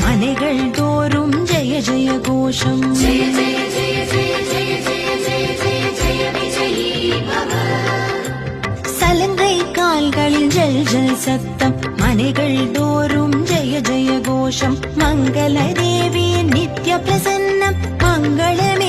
மனைகள் தோறும் ஜெய ஜெய கோஷம், சலங்கை கால்களில் ஜல் ஜல் சத்தம். மனைகள் தோறும் ஜெய ஜெய கோஷம், மங்கள தேவி நித்ய பிரசன்னம், மங்களமே